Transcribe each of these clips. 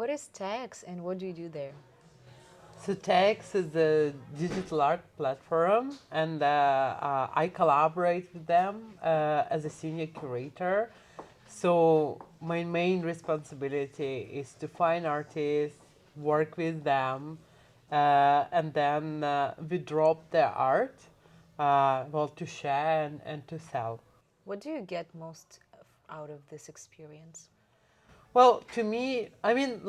What is TAEX and what do you do there? So TAEX is a digital art platform, and I collaborate with them as a senior curator. So my main responsibility is to find artists, work with them, and then we drop their art, well, to share and to sell. What do you get most out of this experience? Well, to me, I mean,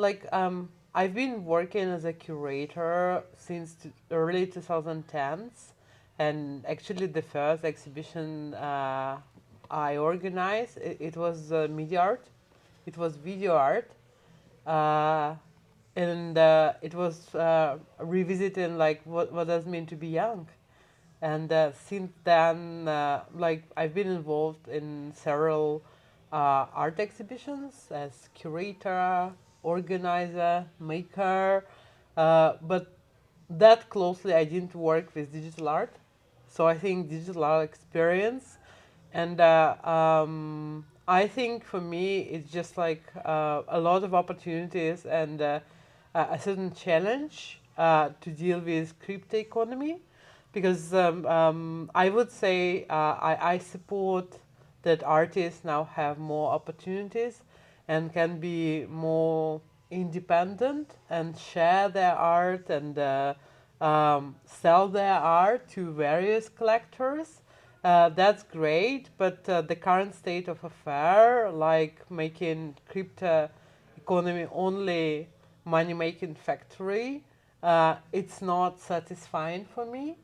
I've been working as a curator since early 2010s, and actually the first exhibition I organized, it was media art, it was video art, uh, and it was revisiting like what does it mean to be young. And since then, I've been involved in several art exhibitions as curator, organizer, maker, but that closely I didn't work with digital art. So I think digital art experience, and I think for me it's just like a lot of opportunities and a certain challenge to deal with crypto economy, because I would say I support that artists now have more opportunities and can be more independent and share their art and sell their art to various collectors. That's great, but the current state of affair, like making crypto economy only money making factory, it's not satisfying for me.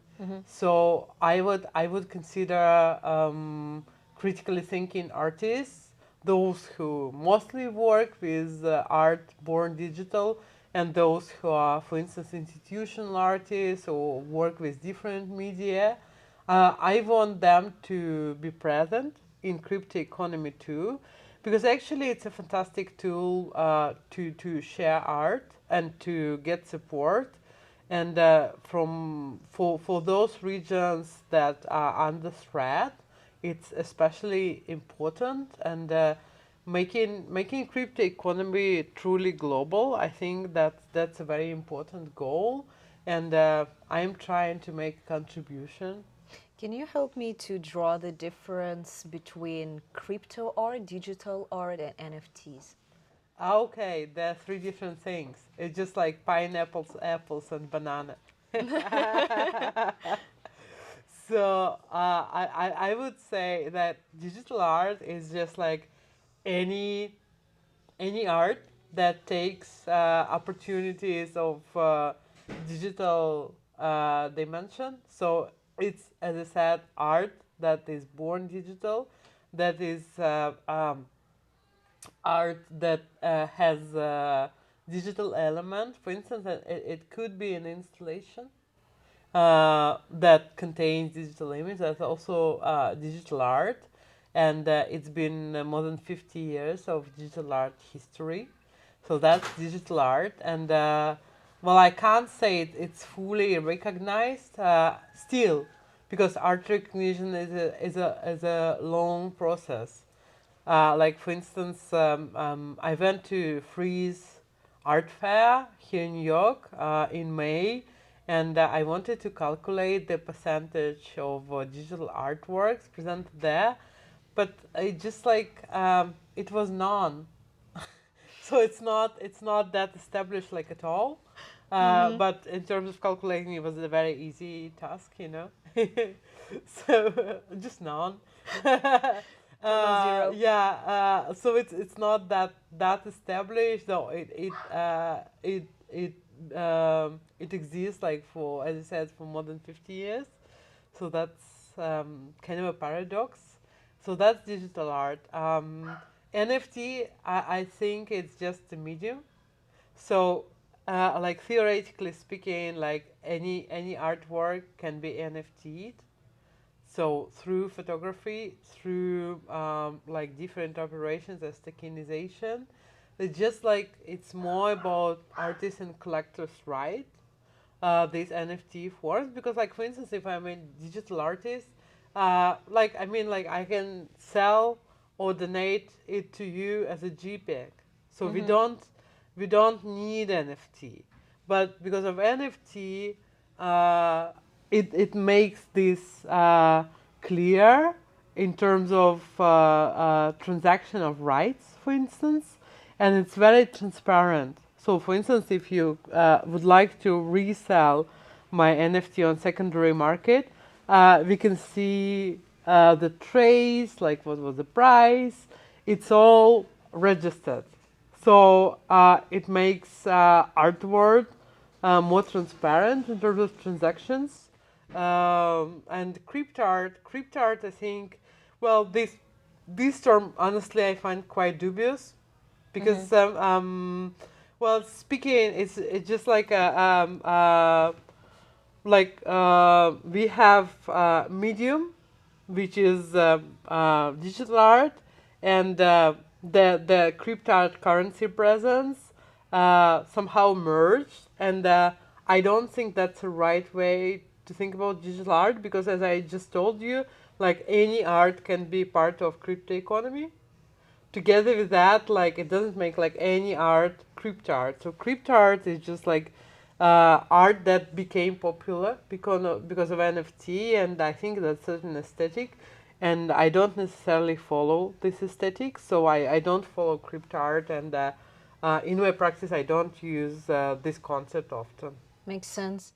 So I would consider critically thinking artists, those who mostly work with art born digital, and those who are, for instance, institutional artists or work with different media. I want them to be present in crypto economy too, because actually it's a fantastic tool to share art and to get support, and for those regions that are under threat, it's especially important. And making crypto economy truly global, I think that that's a very important goal, and I'm trying to make a contribution. Can you help me to draw the difference between crypto art, digital art, and NFTs? Okay, there are three different things. It's just like pineapples, apples, and banana. So I would say that digital art is just like any any art that takes opportunities of digital dimension. So it's, as I said, art that is born digital, that is art that has a digital element. For instance, it could be an installation that contains digital image. That's also digital art, and it's been more than 50 years of digital art history. So that's digital art, and well, I can't say it's fully recognized still, because art recognition is a long process. Like for instance, I went to Frieze Art Fair here in New York in May, and I wanted to calculate the percentage of digital artworks presented there, but it just like it was none. So it's not that established like at all. But in terms of calculating, it was a very easy task, you know. So just none. Total zero. Yeah. So it's not that established, though. It exists like for, as I said, for more than 50 years. So that's kind of a paradox. So that's digital art. NFT, I think it's just a medium. So, like theoretically speaking, like any artwork can be NFT'd. So through photography, through like different operations as tokenization, it's just like it's more about artists and collectors' right. These NFT forms, because like for instance, if I'm a digital artist, like I mean like I can sell or donate it to you as a JPEG. So we don't we don't need NFT. But because of NFT, it makes this clear in terms of transaction of rights, for instance, and it's very transparent. So, for instance, if you would like to resell my NFT on secondary market, we can see the trace, like what was the price. It's all registered. So it makes artwork more transparent in terms of transactions. And crypto art, I think, well, this term honestly I find quite dubious because well, speaking it's just like we have Medium, which is digital art, and the crypto art currency presence somehow merged. And I don't think that's the right way to think about digital art because, as I just told you, like any art can be part of crypto economy. Together with that, like it doesn't make like any art crypto art. So crypto art is just like art that became popular because of NFT, and I think that's certain aesthetic. And I don't necessarily follow this aesthetic, so I don't follow crypto art, and in my practice, I don't use this concept often. Makes sense.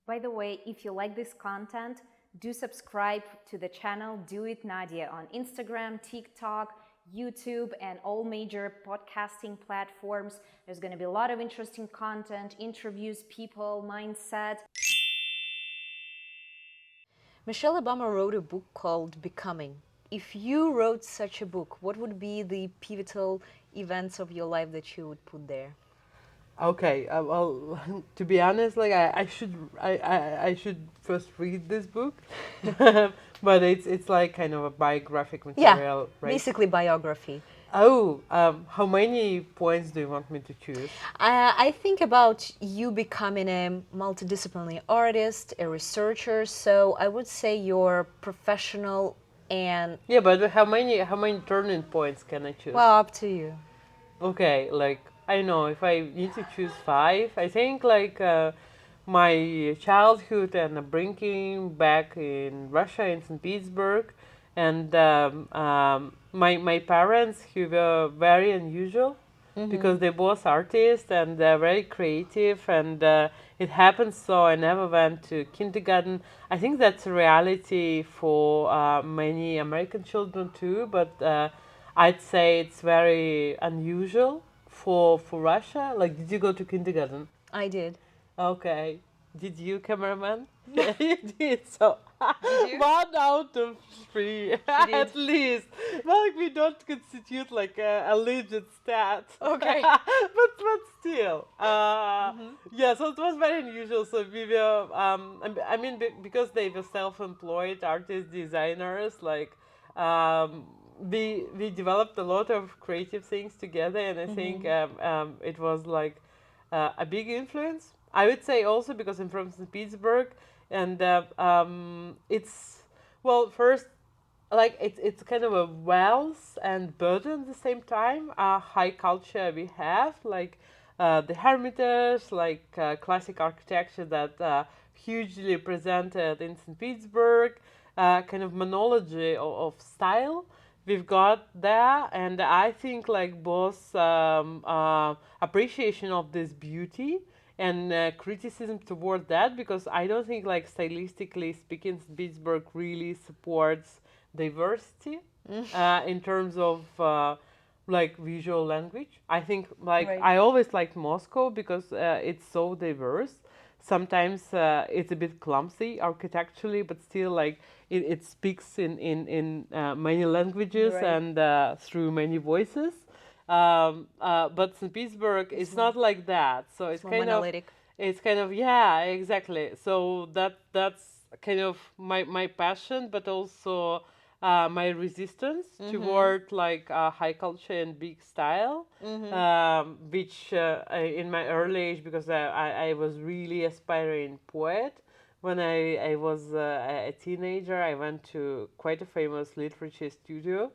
By the way, if you like this content, do subscribe to the channel Do It Nadia on Instagram, TikTok, YouTube, and all major podcasting platforms. There's going to be a lot of interesting content, interviews, people, mindset. Michelle Obama wrote a book called Becoming. If you wrote such a book, what would be the pivotal events of your life that you would put there? Okay, well, to be honest, like I should first read this book, but it's like kind of a biographic material, right? Basically biography. Oh, how many points do you want me to choose? I think about you becoming a multidisciplinary artist, a researcher. So I would say your professional and Yeah, but how many turning points can I choose? well, up to you. Okay, like I know if I need to choose five, I think like my childhood and upbringing back in Russia in St. Petersburg, and my parents who were very unusual because they're both artists and they're very creative, and it happens so I never went to kindergarten. I think that's a reality for many American children too, but I'd say it's very unusual for Russia. Like, did you go to kindergarten? I did. Okay. Did you, cameraman? Yeah, you did. So Did you? 1 out of 3, at least. Well, like we don't constitute like a legit stat. Okay. but still, yeah. So it was very unusual. So we were, I mean, because they were self-employed artists, designers, like, we developed a lot of creative things together, and I think it was like a big influence. I would say also because I'm from St. Petersburg, and it's, well, first, like it's kind of a wealth and burden at the same time. High culture we have, like the Hermitage, like classic architecture that hugely presented in St. Petersburg, kind of monology of style we've got there, and I think like both appreciation of this beauty and criticism toward that, because I don't think like stylistically speaking, Pittsburgh really supports diversity in terms of like visual language. I think like Right. I always liked Moscow because it's so diverse. Sometimes it's a bit clumsy architecturally, but still like it speaks in many languages Right. and through many voices. But St. Petersburg is not like that. So it's more kind of monolithic. it's kind of, yeah, exactly. So that's kind of my passion, but also my resistance toward like high culture and big style, which in my early age, because I was really aspiring poet. When I was a teenager, I went to quite a famous literature studio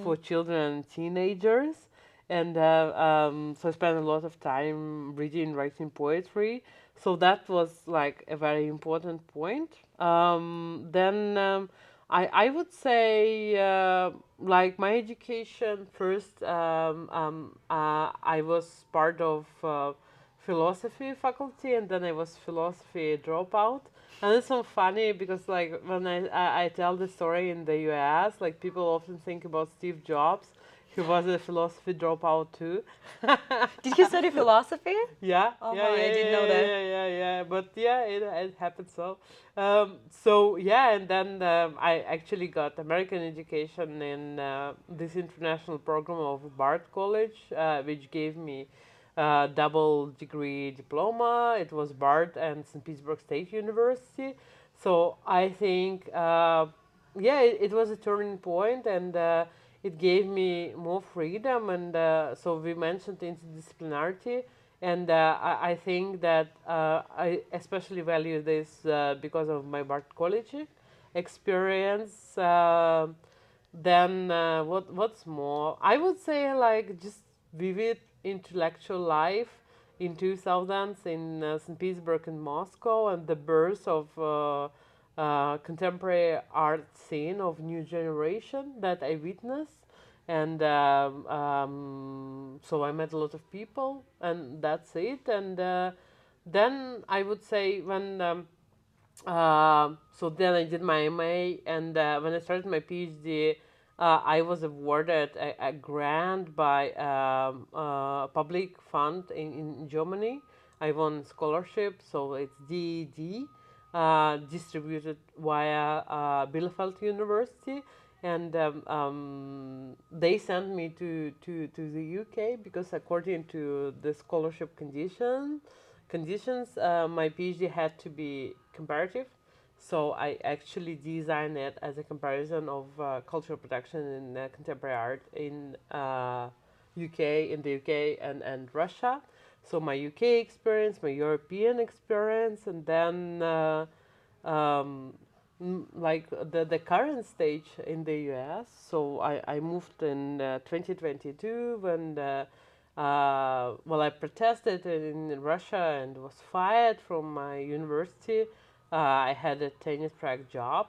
for children and teenagers. and so I spent a lot of time reading, writing poetry. So that was like a very important point. Then I would say like my education first. I was part of philosophy faculty, and then I was philosophy dropout. And it's so funny because like when I tell the story in the US, like people often think about Steve Jobs, who was a philosophy dropout too. Did you study philosophy? Yeah, Oh yeah, my, yeah, I didn't yeah, know yeah, that. yeah, yeah, yeah. But yeah, it happened so. So yeah, and then I actually got American education in this international program of Bard College, which gave me double degree diploma. It was Bard and St. Petersburg State University. So I think yeah, it was a turning point, and it gave me more freedom. And so we mentioned interdisciplinarity, and I think that I especially value this because of my Bard College experience. Then what's more? I would say like just vivid intellectual life in 2000s in St. Petersburg and Moscow, and the birth of contemporary art scene of new generation that I witnessed. And so I met a lot of people, and that's it. And then I would say when so then I did my MA, and when I started my PhD, I was awarded a grant by public fund in Germany. I won scholarship, so it's DED, distributed via Bielefeld University, and they sent me to the UK because according to the scholarship conditions, my PhD had to be comparative. So I actually designed it as a comparison of cultural production in contemporary art in the UK and Russia. So my UK experience, my European experience, and then like the current stage in the US. So I moved in 2022 when well, I protested in Russia and was fired from my university. I had a tenure track job.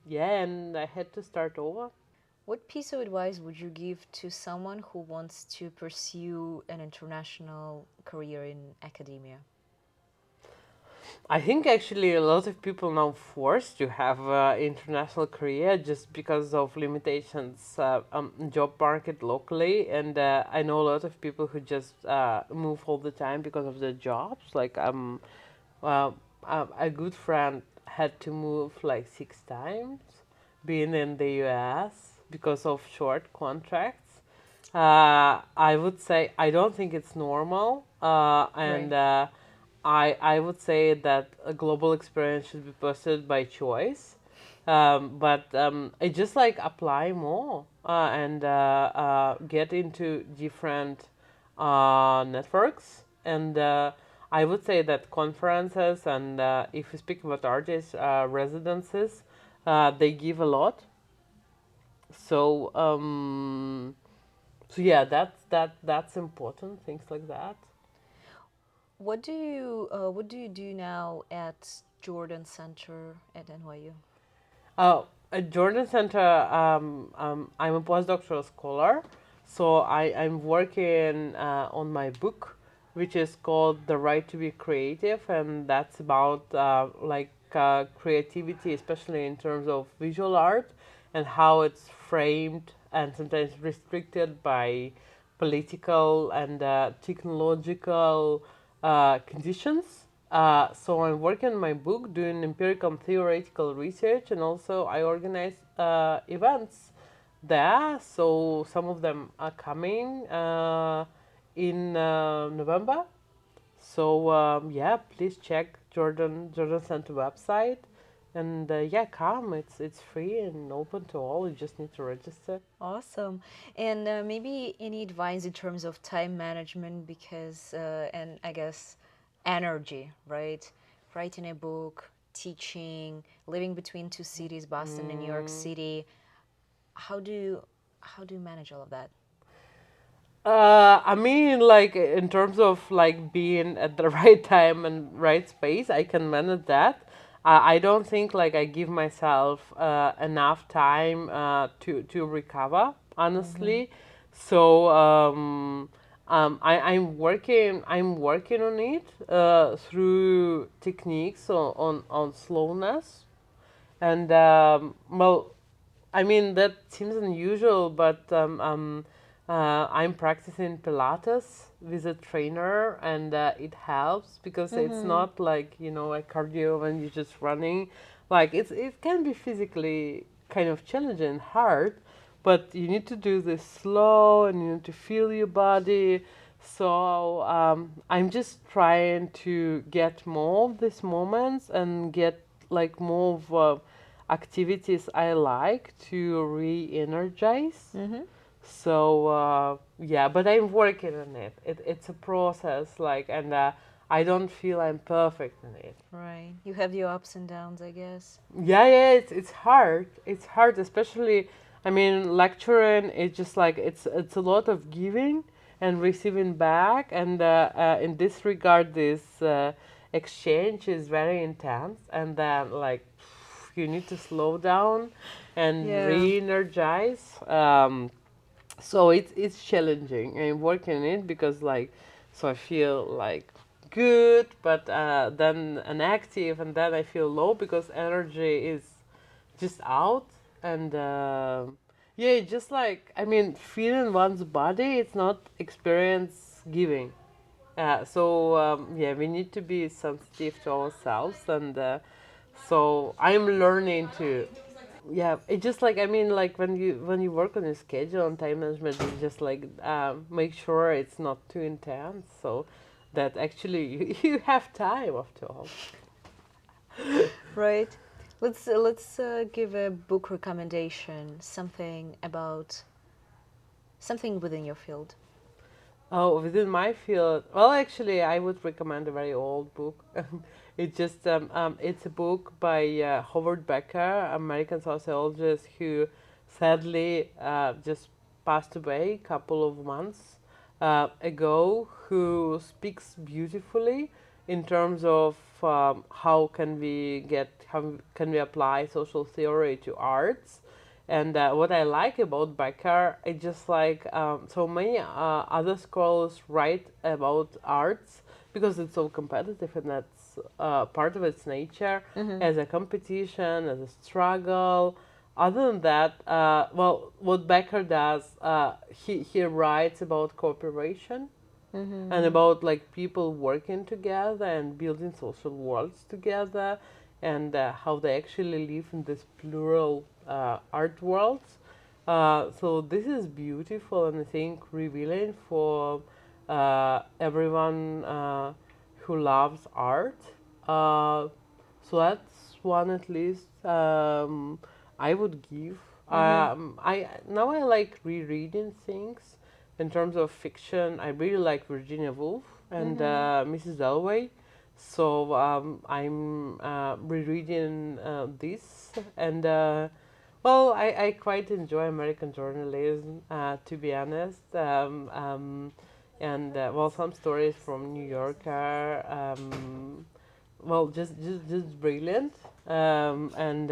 Yeah, and I had to start over. What piece of advice would you give to someone who wants to pursue an international career in academia? I think actually a lot of people now forced to have international career just because of limitations job market locally, and I know a lot of people who just move all the time because of their jobs. Like uh, a good friend had to move like 6 times, being in the U.S. because of short contracts. I would say I don't think it's normal, and Right. I would say that a global experience should be pursued by choice, but I just like apply more and get into different networks, and I would say that conferences and if you speak about artists residences, they give a lot. So so yeah, that's important. Things like that. What do you do now at Jordan Center at NYU? At Jordan Center, I'm a postdoctoral scholar, so I'm working on my book, which is called The Right to be Creative, and that's about creativity, especially in terms of visual art, and how it's framed and sometimes restricted by political and technological conditions. So I'm working on my book, doing empirical and theoretical research, and also I organize events there. So some of them are coming in November. So yeah, please check Jordan Center website, and yeah, come. It's free and open to all. You just need to register. Awesome. And maybe any advice in terms of time management, because, and I guess energy, right? Writing a book, teaching, living between two cities, Boston and New York Mm. City. How do you manage all of that? I mean, like in terms of like being at the right time and right space, I can manage that. I don't think like I give myself enough time to recover, honestly. So I'm working on it through techniques on slowness and well, I mean, that seems unusual, but I'm practicing Pilates with a trainer, and it helps because it's not like, a cardio when you're just running. Like it can be physically kind of challenging, hard, but you need to do this slow, and you need to feel your body. So I'm just trying to get more of these moments and get like more of activities I like to re-energize. So yeah, but I'm working on it. It's a process, like, and I don't feel I'm perfect in it. Right. You have your ups and downs, I guess. Yeah, yeah, it's hard. It's hard, especially. I mean, lecturing is just like it's a lot of giving and receiving back, and in this regard, this exchange is very intense, and then like you need to slow down and Yeah. re-energize. So it's challenging. I'm working on it because like, so I feel like good, but then an active, and then I feel low because energy is just out, and yeah, it's just like, I mean, feeling one's body, it's not experience giving. So yeah, we need to be sensitive to ourselves, and so I'm learning to, yeah, it's just like, I mean, like when you work on a schedule and time management, you just like make sure it's not too intense, so that actually you have time after all. Right. Let's give a book recommendation, something within your field. Oh, within my field, well, actually, I would recommend a very old book. It's a book by Howard Becker, American sociologist, who sadly just passed away a couple of months ago. Who speaks beautifully in terms of how can we apply social theory to arts. And what I like about Becker, it's just like so many other scholars write about arts because it's so competitive, and that's part of its nature as a competition, as a struggle. Other than that, well, what Becker does, he writes about cooperation and about like people working together and building social worlds together, and how they actually live in this plural art worlds. So this is beautiful, and I think revealing for everyone who loves art. So that's one at least I would give. I like rereading things. In terms of fiction, I really like Virginia Woolf and Mrs. Dalloway. So I'm rereading this, and well, I quite enjoy American journalism, to be honest. And well, some stories from New Yorker. Well, just brilliant. And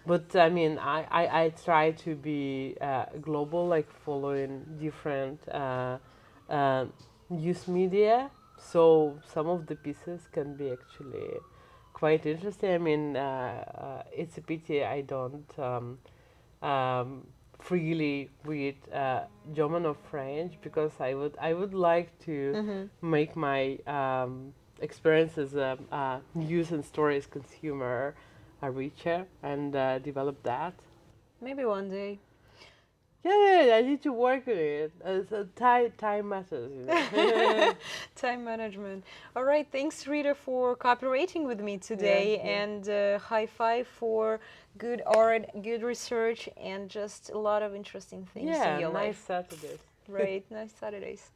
But I mean, I try to be global, like following different news media. So some of the pieces can be actually quite interesting. I mean, it's a pity I don't freely read German or French, because I would like to make my experience as a news and stories consumer richer, and develop that. Maybe one day. Yeah, I need to work on it. So time matters, you know. Time management. All right, thanks, Rita, for cooperating with me today, Yeah, yeah. and high five for good art, good research, and just a lot of interesting things in Yeah, your nice life. Saturdays. Right, nice Saturdays.